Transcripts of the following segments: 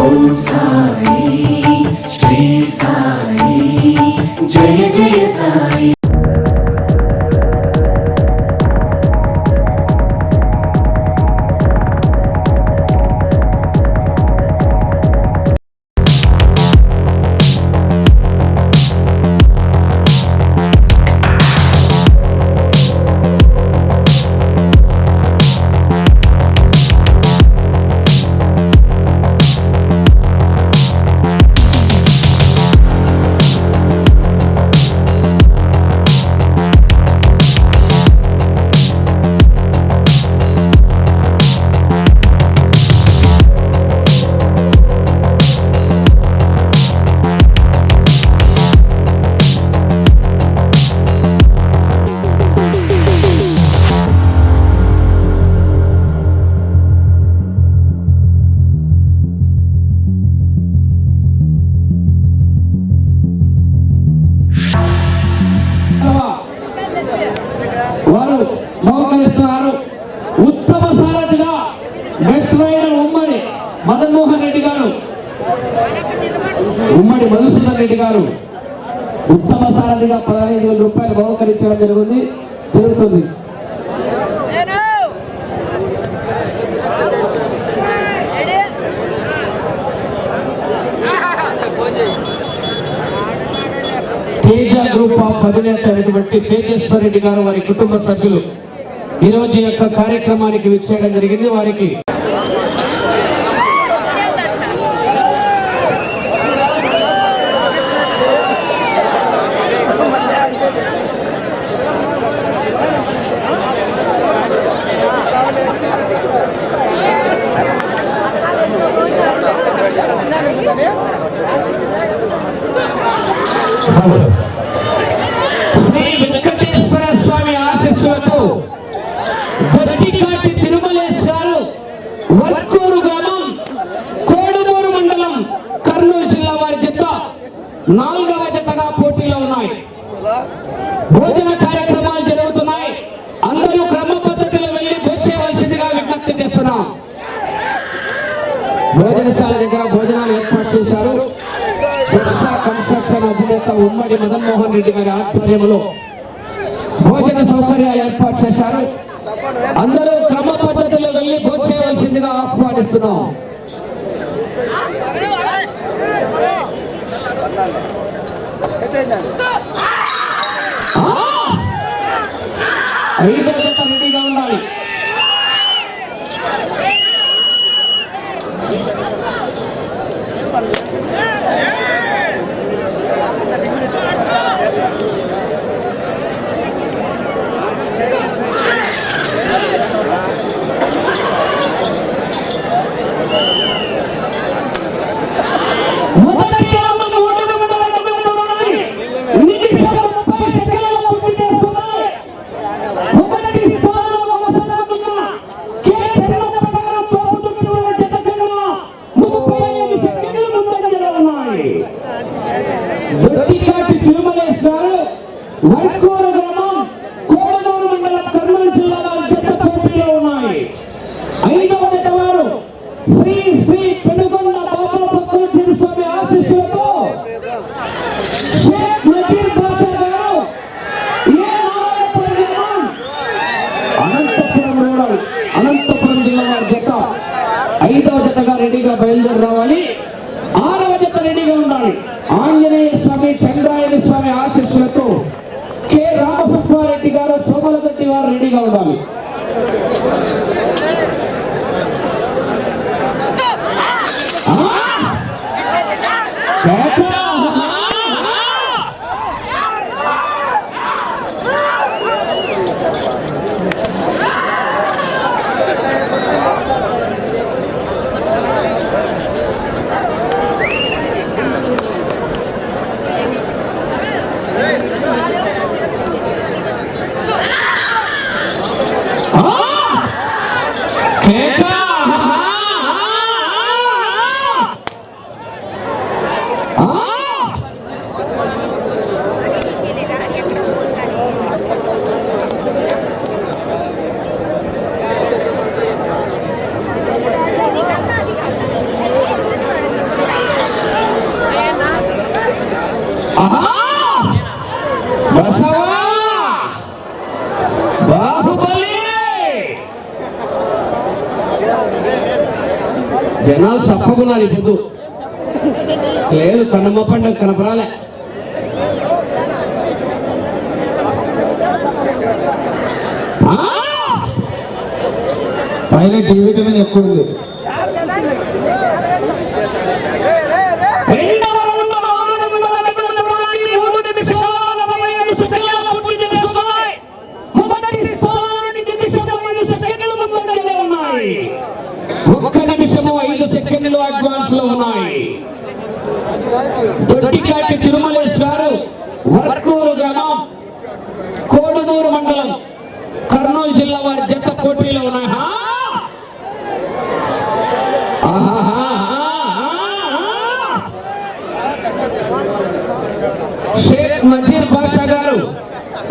ఓం సాయి శ్రీ సాయి జయ జయ సాయి. వారు మోకరిస్తున్నారు. ఉత్తమ సారథిగా బెస్ట్ రైడర్ ఉమ్మడి మదన్మోహన్ రెడ్డి గారు, ఉమ్మడి మధుసూదన్ రెడ్డి గారు ఉత్తమ సారథిగా 15,000 రూపాయలు బహుకరించడం జరుగుతుంది. తేజ గ్రూప్ ఆఫ్ అధినేత అయినటువంటి తేజేశ్వర్ రెడ్డి గారు వారి కుటుంబ సభ్యులు ఈరోజు యొక్క కార్యక్రమానికి విచ్చేయడం జరిగింది. వారికి శ్రీ వెంకటేశ్వర స్వామి ఆశీస్సులతో దొట్టికాటి తిరుమలేశ్వరు వర్కూరు గ్రామం కోడుమూరు మండలం కర్నూలు జిల్లా వారి జత 4వ జతగా పోటీలో ఉన్నాయి. భోజన కార్యక్రమాలు జరుగుతున్నాయి. అందరూ క్రమ పద్ధతిలో వెళ్లి భోజేయవలసిందిగా విజ్ఞప్తి చేస్తున్నాం. భోజనశాల దగ్గర భోజనాలు ఏర్పాటు చేశారు. కన్స్ట్రక్షన్ అధినేత ఉమ్మడి మదన్మోహన్ రెడ్డి గారి ఆధ్వర్యంలో భోజన సౌకర్యాలు ఏర్పాటు చేశారు. అందరూ క్రమ పద్ధతిలో వెళ్లి భోజేయవలసిందిగా ఆహ్వానిస్తున్నాం. ఐదో జత రెడీగా ఉండాలి. దొట్టికాటి తిరుమలేశ్వరు వర్కూరు గ్రామం కోడనూరు మండలం కర్నూలు జిల్లా వారి జత పోటీలో ఉన్నాయి. 5వ జత వారు శ్రీ శ్రీ పెనుగొండ బాబా భక్తుల స్వామి ఆశీస్సులతో షేక్ నజీర్ బాషా గారు అనంతపురం రూరల్ అనంతపురం జిల్లా వారి జత 5వ జతగా రెడీగా బయలుదేరి రావాలి. 6వ జత రెడీగా ఉండాలి. ఆంజనేయ స్వామి చంద్రాయణ స్వామి ఆశీస్సులతో కె రామసుబ్బారెడ్డి గారు సోమలగడ్డి వారు రెడీగా ఉండాలి. ఆహా బసవా బాహుబలి జనాలు సప్పకున్నారు ఇప్పుడు లేదు కన్నమ్మ పండుగ కనపరాలే పైన టీవీ మీద ఎక్కువ ఉంది. ఒక్క నిమిషము 5 సెకండ్లు అడ్వాన్స్ లో ఉన్నాయి. దొడ్డికాటి తిరుమలేశ్వరు వర్కూరు గ్రామం కోడుమూరు మండలం కర్నూలు జిల్లా వారి జత పోటీలో ఉన్నాయి. షేక్ మజీద్ బాషా గారు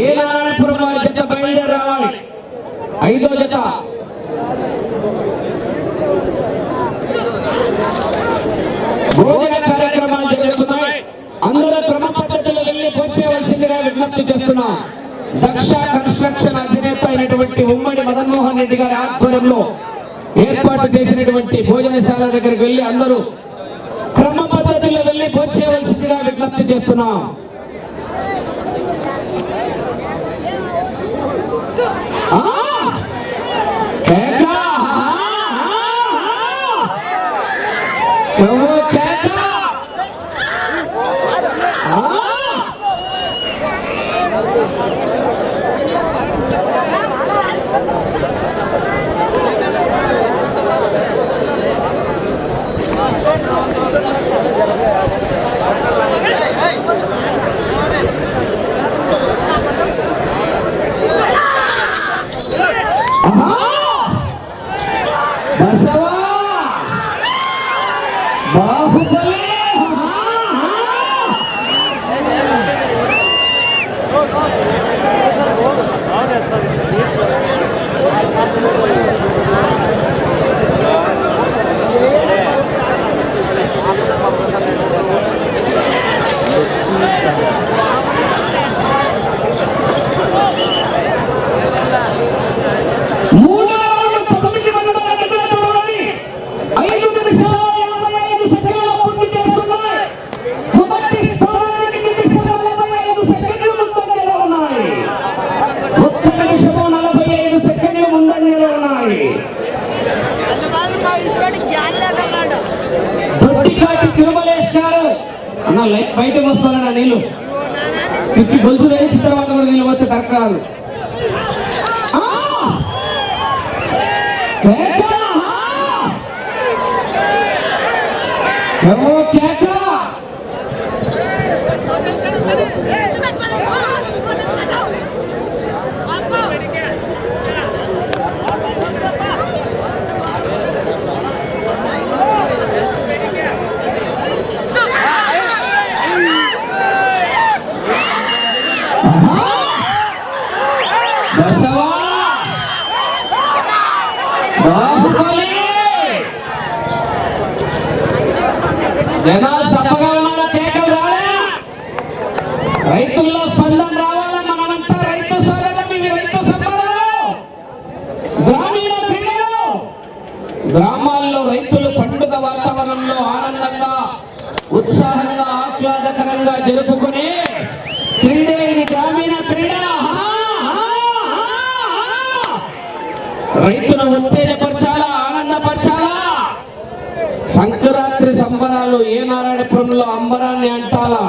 ఏ నారాయణపురం వారి జత బయలుదేరి రావాలి. 5వ జత భోజన కార్యక్రమాలు జరుగుతున్నాయి. అందరూ క్రమ పద్ధతిలో వెళ్ళి పోచేయవలసిందిగా విజ్ఞప్తి చేస్తున్నాం. దక్ష కన్స్ట్రక్షన్ అధినేత అయినటువంటి ఉమ్మడి మదన్మోహన్ రెడ్డి గారి ఆధ్వర్యంలో ఏర్పాటు చేసినటువంటి భోజనశాల దగ్గరికి వెళ్ళి అందరూ క్రమ పద్ధతిలో వెళ్ళి పోచేయవలసిందిగా విజ్ఞప్తి చేస్తున్నాం. బసవా బాహుబలి తిరుమలేశ్వరు అన్న లైట్ బయటకు వస్తానన్న నీళ్ళు తిప్పి గొలుసు వేయించిన తర్వాత కూడా నీళ్ళు పోతే కరెక్ట్ రాదు. బసవా బాహుబలి జనాలు సప్పగలమన్న కేకలు రాలే. రైతుల్లో స్పందన రావాలా. మనమంతా రైతు సోదరులం. ఇవి రైతు సంబరాలు, గ్రామీణ క్రీడలు. గ్రామాల్లో రైతులు పండుగ వాతావరణంలో ఆనందంగా ఉత్సాహంగా ఆహ్లాదకరంగా జరుపుకునే క్రీడే ఇది గ్రామీణ క్రీడ. రైతును ఉత్తేజపరచాలా, ఆనందపరచాలా. సంక్రాంతి సంబరాలు ఏ నారాయణపురంలో అంబరాన్ని అంటాలా.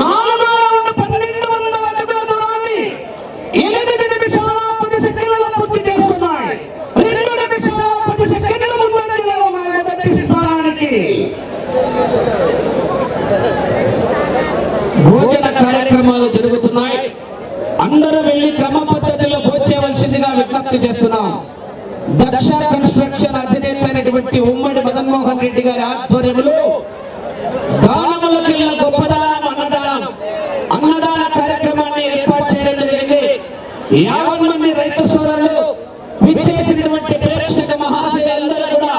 నాలుగో రౌండ్ 1200 అడుగుల దూరాన్ని 8 అందరూ వెళ్లి క్రమ పద్ధతిలో భోంచేయవలసిందిగా విజ్ఞప్తి చేస్తున్నాం. దక్ష కన్స్ట్రక్షన్ అధినేత అయినటువంటి ఉమ్మడి మదన్మోహన్ రెడ్డి గారి ఆధ్వర్యంలో దానములకెళ్ళ గొప్పదానం అన్నదాన కార్యక్రమాన్ని ఏర్పాటు చేయడం జరిగింది. 50 మంది రైతు సోదరులు విచ్చేసినటువంటి ప్రేక్షక మహాశయులందరూ కూడా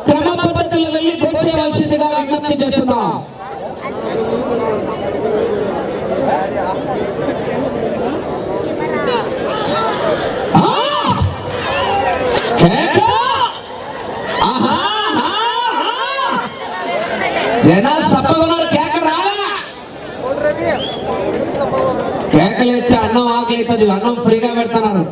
క్రమ పద్ధతిలో వెళ్లి భోంచేయవలసిందిగా విజ్ఞప్తి చేస్తున్నాం. జనాలు సప్పగున్నారు, కేక రాలా? కేకలు ఇచ్చే అన్నం ఆకలి అవుతుంది, అన్నం ఫ్రీగా పెడుతున్నారు.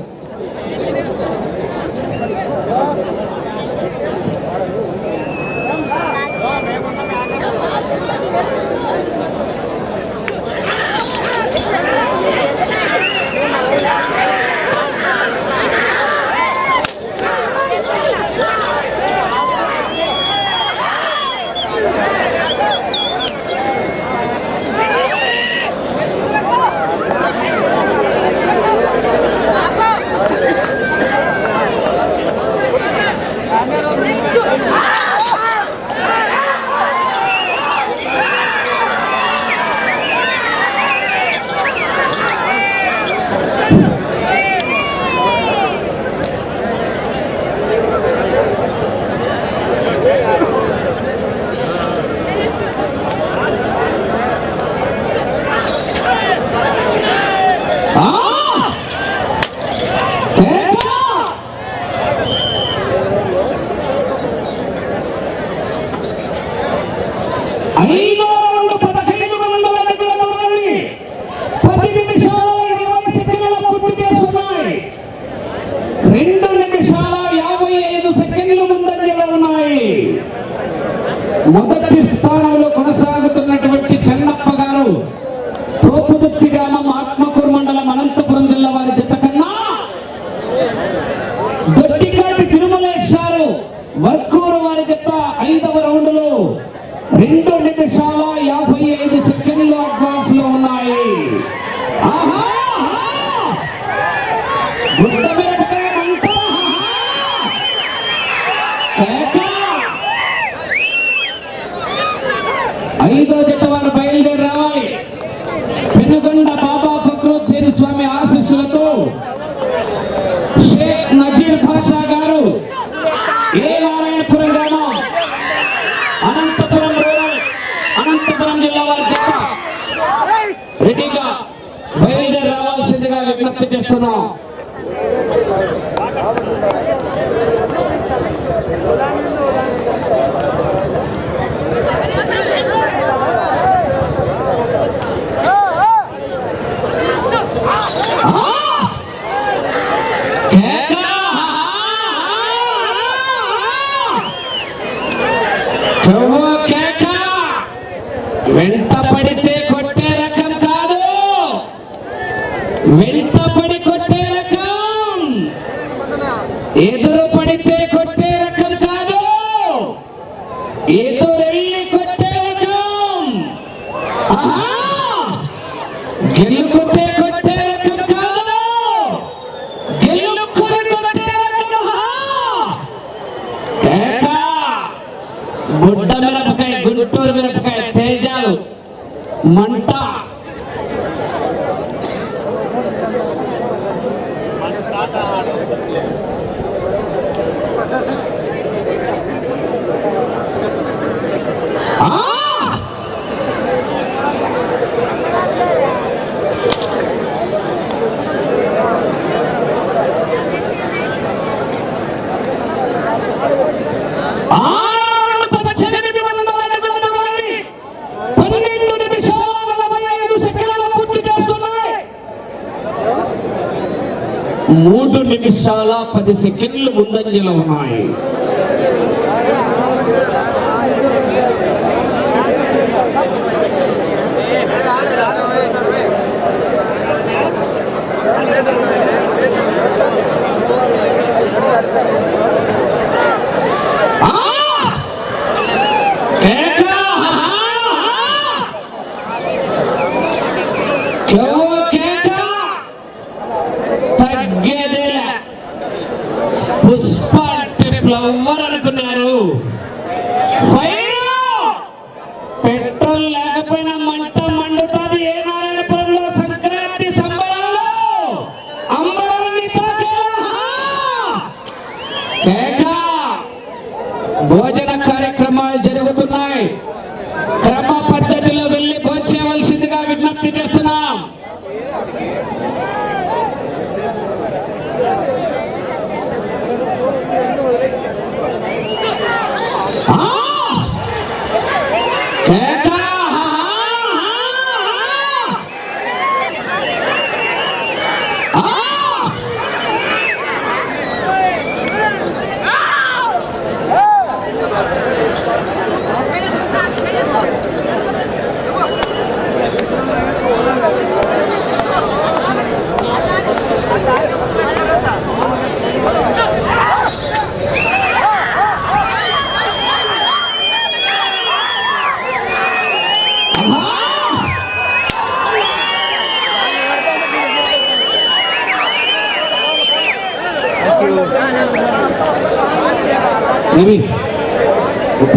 మొదటి స్థానంలో కొనసాగుతున్నటువంటి చెన్నప్ప గారు తోపుదుర్తి గ్రామం ఆత్మకూరు మండలం అనంతపురం జిల్లా వారి జత కన్నా దొడ్డికాటి తిరుమలేశ్వరు వర్కూరు వారి జత 5వ రౌండ్ లో 2 నిమిషాల 55 సెకండ్లు అడ్వాన్స్ లో ఉన్నాయి. ఐదో జత వారు బయలుదేరి రావాలి. పెనుగొండ బాబా ఫక్రుద్దీన్ స్వామి ఆశీస్సులతో షేక్ నజీర్ భాషా గారు ఏ నారాయణపురం గ్రామం అనంతపురం రూరల్ అనంతపురం జిల్లా వారి జత రెడీగా బయలుదేరి రావాల్సిందిగా విజ్ఞప్తి చేస్తున్నాం. వెంట పడితే కొట్టే రకం కాదు, వెంట పడి కొట్టే రకం, ఎదురు పడితే కొట్టే రకం కాదు, ఎదురెళ్ళి కొట్టే రకం, గెలుకుతే కొట్టే రకం కాదు, గెలుక్కుని కొట్టే రకం. గుడ్డ మిరపకాయ, గుంటూరు మిరపకాయ తేజాలు మంట. మూడు నిమిషాల 10 సెకండ్లు ముందంజలో ఉన్నాయి. తగ్గేదేలే. పుష్ప ఫ్లవర్ అనుకున్నారు. పెట్రోల్ లేకపోయినా మంట మండుతుంది. ఏ నారాయణపురంలో సంక్రాంతి సంబరాలు అమ్మవారిని భోజన కార్యక్రమాలు జరుగుతున్నాయి. క్రమ పద్ధతిలో వెళ్ళి భోంచేయవలసిందిగా విజ్ఞప్తి చేస్తున్నాం.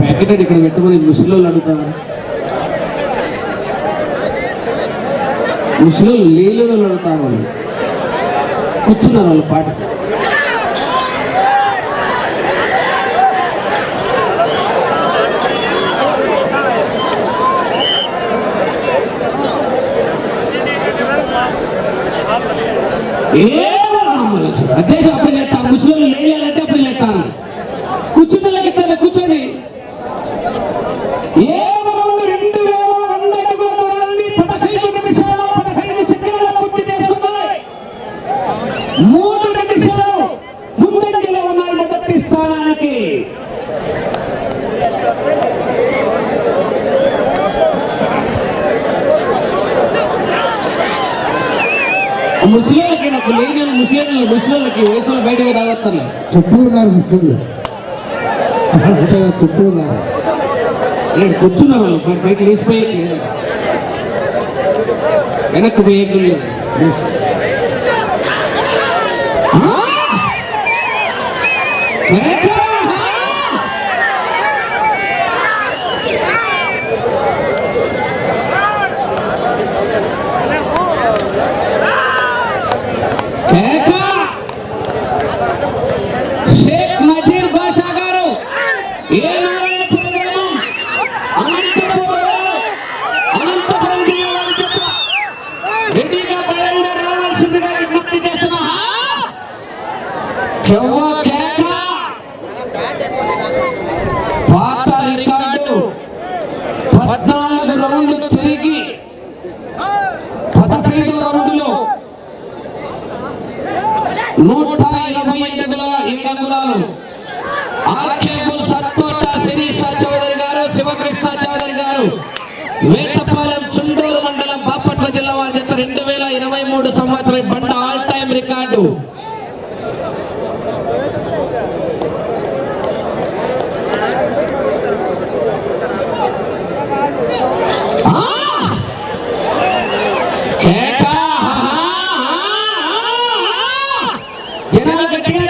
ప్యాకెట్ ఇక్కడ పెట్టుకుని ముసలోళ్ళు అడుగుతారు. ముసలోళ్ళు లేని వాళ్ళు అడుగుతారు. వాళ్ళు కూర్చున్నారు వాళ్ళు పాటకి. అదే అప్పుడు లేస్తాను. ముసలోళ్ళు లేయాలంటే అప్పుడు లేస్తాను. కూర్చున్నలకి కూర్చొని 15 నిమిషాలు 15 సెకండ్ల పూర్తి చేసుకున్నాయి. 3 నిమిషాలు ముందంజలో ఉన్నాయి మొదటి స్థానానికి. ముస్లింలకి నాకు లేని ముస్లింలకి వయసులో బయటకు రావస్తాను. చుట్టూ ఉన్నారు ముస్లింలు, చుట్టూ ఉన్నారు. కూర్చున్నారు వాళ్ళు బయట వేసిపోయే వెనక్కి పోయే షేక్ నజీర్ బాషా గారు రెడీగా బయలుదేరి రావాల్సిందిగా విజ్ఞప్తి చేస్తున్నా. పాత రికార్డు 14 రౌండ్లు తిరిగి 15 రౌండ్లో 127 అంగుళాలు. ఆర్కేబుల్ సత్తోట శిరీష చౌదరి గారు, శివకృష్ణ చౌదరి గారు, వేటపాలెం చుండూరు మండలం బాపట్ల జిల్లా వారి జత 2023 సంవత్సరం బండ ఆల్ టైమ్ రికార్డు. జనాలు గట్టిగా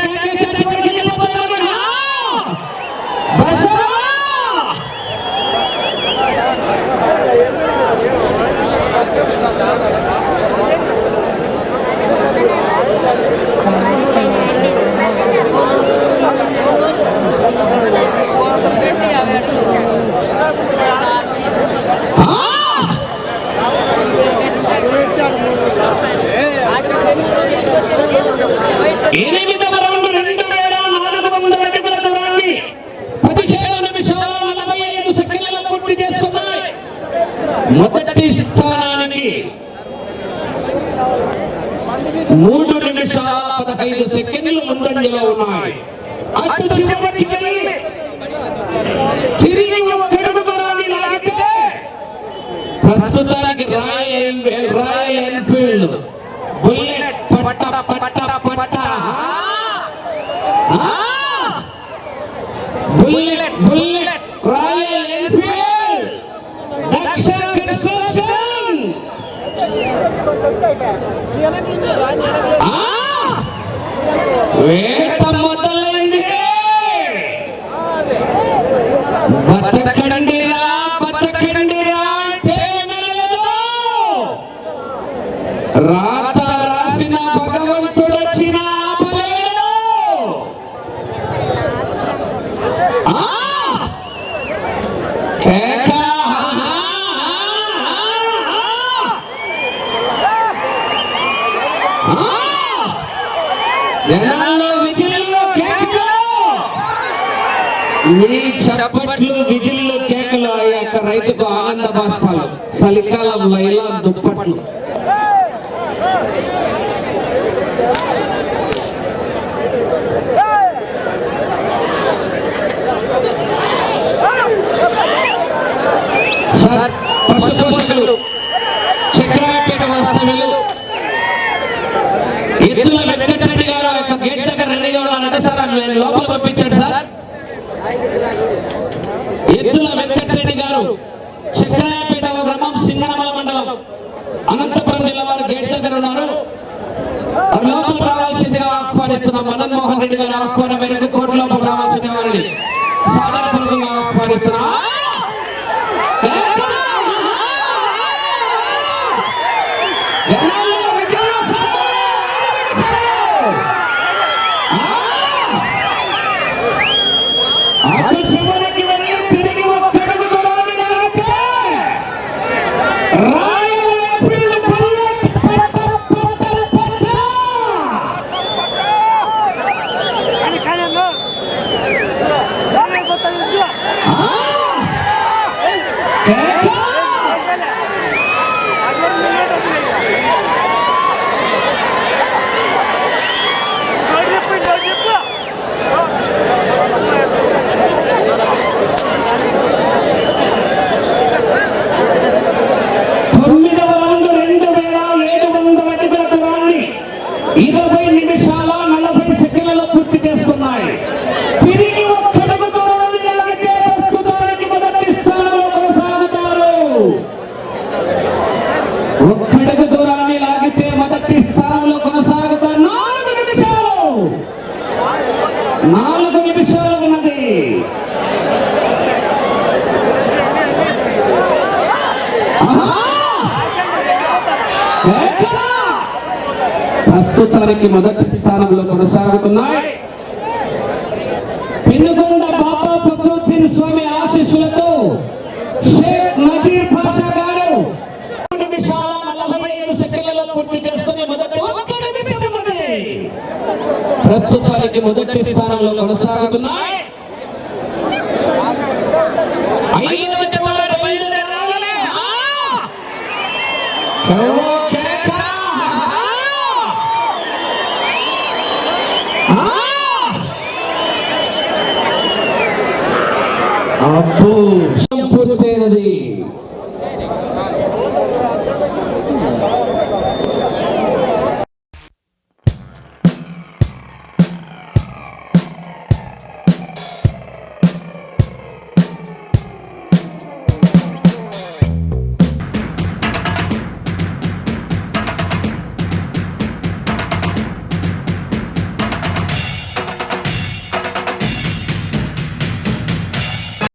మొదటి స్థానానికి 3 నిమిషాల 15 సెకండ్లు ముందంజలో ఉన్నాయి. అటు చివరికి వెళ్ళి తిరిగి ఒక్కడుగు దూరాన్ని లాగితే ప్రస్తుతానికి రాయల్ ఎన్ఫీల్డ్ బుల్లెట్ పట్ట పట్ట పట్ట bullet royal Enfield Daksha construction వేట మొదలైంది. బతకండిరా బతకండిరా అంటే వినలేదు. రాత రాసిన భగవంతుడు వచ్చిన ఆపలేడు. కేక జనాల్లో విజిల్లో కేకలు, మీ చప్పట్లు విజిల్లో కేకలు ఆ యొక్క రైతుకు ఆనంద బాష్పాలు, చలికాలం లైలా దుప్పట్లు. సార్ పశు పోషకులు చక్రాయపేట వాస్తవ్యులు ఎద్దుల వెంకటరెడ్డి గారు యొక్క గేట్ దగ్గర రెడీగా ఉన్నారంటే సార్ నేను లోపల పంపించాడు సార్. ఎద్దుల వెంకటరెడ్డి గారు చక్రాయపేట గ్రామం సింగనమల మండలం అనంతపురం జిల్లా వారు గేట్ దగ్గర ఉన్నారు. లోపల రావాల్సిందిగా ఆహ్వానిస్తున్న మదన్ మోహన్ రెడ్డి గారు ఆహ్వానం మేరకు కోర్టు లోపల రావాల్సిన వారిని సాధారణంగా ఆహ్వానిస్తున్నా. చివరికి వెళ్ళి తిరిగి ఒక్కడుగు దూరాన్ని లాగితే రాయల్ ఎన్ఫీల్డ్ బుల్లెట్ పట్టం పట్టం పట్టం. ఒక్కడుగు దూరాన్ని లాగితే మొదటి స్థానంలో కొనసాగుతారు. 4 నిమిషాలు 4 నిమిషాలు ఉన్నది. ప్రస్తుతానికి మొదటి స్థానంలో కొనసాగుతున్నాయి. పెనుగొండ బాబా ఫక్రుద్దీన్ స్వామి ఆశీస్సులతో షేక్ నజీర్ పాషా గారు 2 నిమిషాల 45 సెకండ్లలో పూర్తి చేసుకుని మొదటి ప్రస్తుతానికి మొదటి స్థానంలో కొనసాగుతున్నాయి. 5వ జత బయలుదేరాలి. అబ్బో